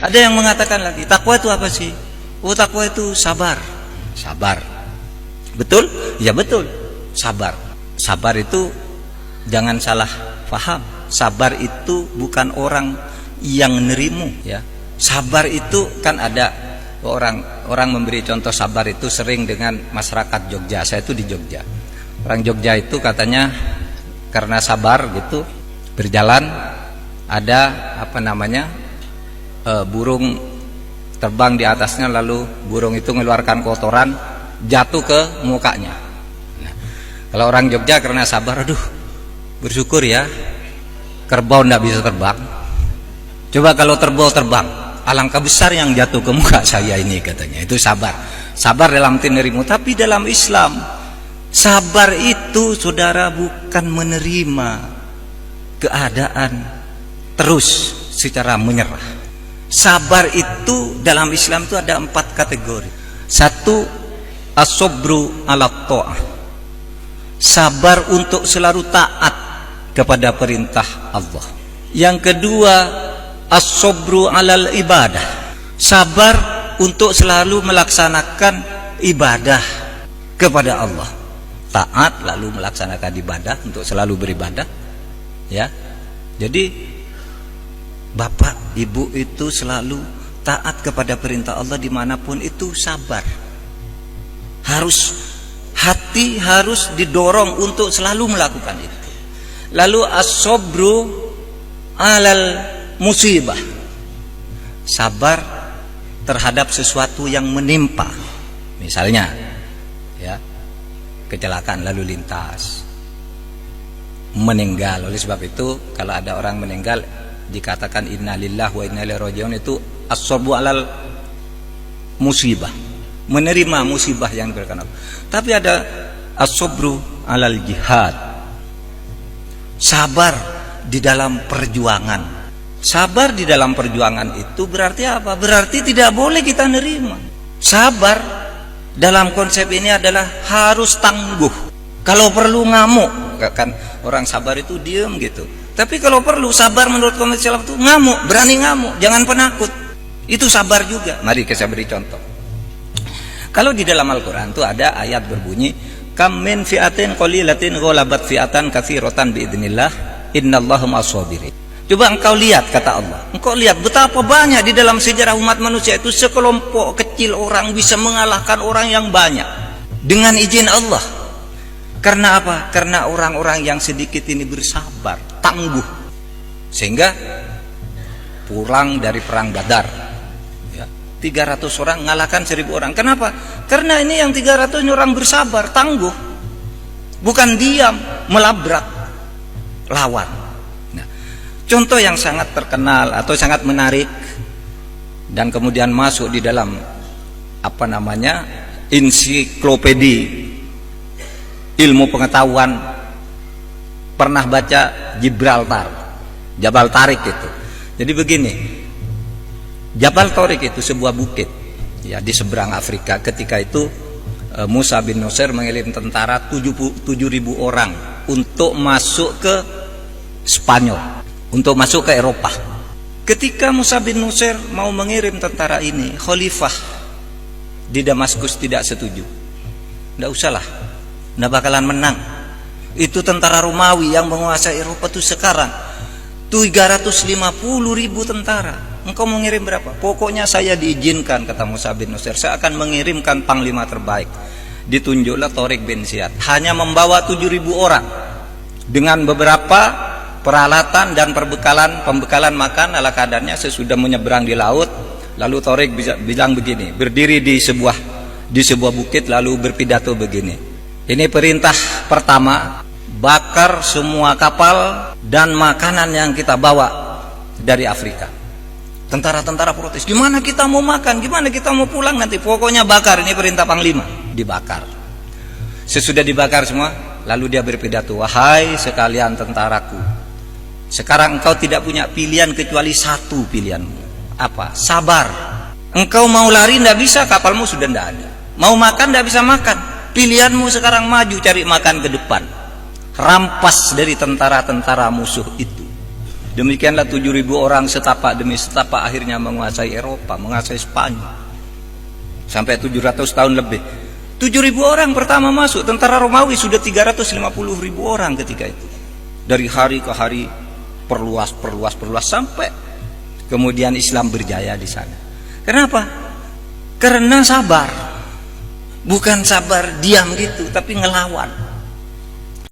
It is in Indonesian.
Ada yang mengatakan lagi, takwa itu apa sih? Oh, takwa itu sabar. Sabar. Betul? Ya betul. Sabar. Sabar itu jangan salah paham. Sabar itu bukan orang yang nerimu, ya. Sabar itu kan ada orang memberi contoh sabar itu sering dengan masyarakat Jogja. Saya itu di Jogja. Orang Jogja itu katanya karena sabar gitu berjalan, ada burung terbang di atasnya, lalu burung itu mengeluarkan kotoran jatuh ke mukanya. Nah, kalau orang Jogja karena sabar, aduh bersyukur ya kerbau tidak bisa terbang. Coba kalau kerbau terbang, alangkah besar yang jatuh ke muka saya ini, katanya. Itu sabar. Sabar dalam tinerimu. Tapi dalam Islam, sabar itu saudara bukan menerima keadaan terus secara menyerah. Sabar itu dalam Islam itu ada 4 kategori. 1, as-sabru ala ta'ah. Sabar untuk selalu taat kepada perintah Allah. Yang kedua, as-sabru alal ibadah. Sabar untuk selalu melaksanakan ibadah kepada Allah. Taat lalu melaksanakan ibadah untuk selalu beribadah, ya. Jadi bapak, ibu itu selalu taat kepada perintah Allah dimanapun itu, sabar. Hati harus didorong untuk selalu melakukan itu. Lalu as-sabru alal musibah. Sabar terhadap sesuatu yang menimpa. Misalnya, ya, kecelakaan lalu lintas, meninggal. Oleh sebab itu kalau ada orang meninggal dikatakan innalillahi wa inna ilaihi raji'un, itu as-sabru alal musibah, menerima musibah yang diberikan Allah. Tapi ada as-sabru alal jihad, sabar di dalam perjuangan. Sabar di dalam perjuangan itu berarti apa? Berarti tidak boleh kita nerima. Sabar dalam konsep ini adalah harus tangguh. Kalau perlu ngamuk, kan orang sabar itu diem gitu. Tapi kalau perlu sabar menurut komentar Islam itu ngamuk, berani ngamuk, jangan penakut. Itu sabar juga. Mari saya beri contoh. Kalau di dalam Al-Quran itu ada ayat berbunyi, kam min fi'atin qalilatin ghalabat fi'atan katsiratan biidznillah innallaha ma'as-sabirin. Coba engkau lihat, kata Allah. Engkau lihat betapa banyak di dalam sejarah umat manusia itu sekelompok kecil orang bisa mengalahkan orang yang banyak dengan izin Allah. Karena apa? Karena orang-orang yang sedikit ini bersabar, tangguh, sehingga pulang dari perang Badar, ya, 300 orang ngalahkan 1000 orang. Kenapa? Karena ini yang 300 orang bersabar, tangguh, bukan diam melabrak lawan. Nah, contoh yang sangat terkenal atau sangat menarik dan kemudian masuk di dalam ensiklopedi ilmu pengetahuan, pernah baca Gibraltar, Jabal Tariq itu. Jadi begini, Jabal Tariq itu sebuah bukit, ya, di seberang Afrika. Ketika itu Musa bin Nusayr mengirim tentara 7.000 orang untuk masuk ke Spanyol, untuk masuk ke Eropa. Ketika Musa bin Nusayr mau mengirim tentara ini, Khalifah di Damaskus tidak setuju. Tidak usahlah, tidak bakalan menang. Itu tentara Romawi yang menguasai Eropa itu sekarang 350.000 tentara. Engkau mengirim berapa? Pokoknya saya diizinkan, kata Musa bin Nusayr, saya akan mengirimkan panglima terbaik. Ditunjuklah Tariq bin Ziyad, hanya membawa 7.000 orang dengan beberapa peralatan dan pembekalan makan ala kadarnya. Sesudah menyeberang di laut, lalu Tariq bilang begini, berdiri di sebuah bukit lalu berpidato begini, ini perintah pertama, bakar semua kapal dan makanan yang kita bawa dari Afrika. Tentara-tentara protes, gimana kita mau makan, gimana kita mau pulang nanti, pokoknya bakar, ini perintah panglima. Dibakar. Sesudah dibakar semua, lalu dia berpidato, wahai sekalian tentaraku, sekarang engkau tidak punya pilihan kecuali satu pilihanmu. Apa? Sabar. Engkau mau lari tidak bisa, kapalmu sudah tidak ada. Mau makan tidak bisa makan. Pilihanmu sekarang maju cari makan ke depan, rampas dari tentara-tentara musuh itu. Demikianlah 7.000 orang setapak demi setapak akhirnya menguasai Eropa, menguasai Spanyol. Sampai 700 tahun lebih. 7.000 orang pertama masuk, tentara Romawi sudah 350.000 orang ketika itu. Dari hari ke hari perluas sampai kemudian Islam berjaya di sana. Kenapa? Karena sabar. Bukan sabar diam gitu, tapi ngelawan.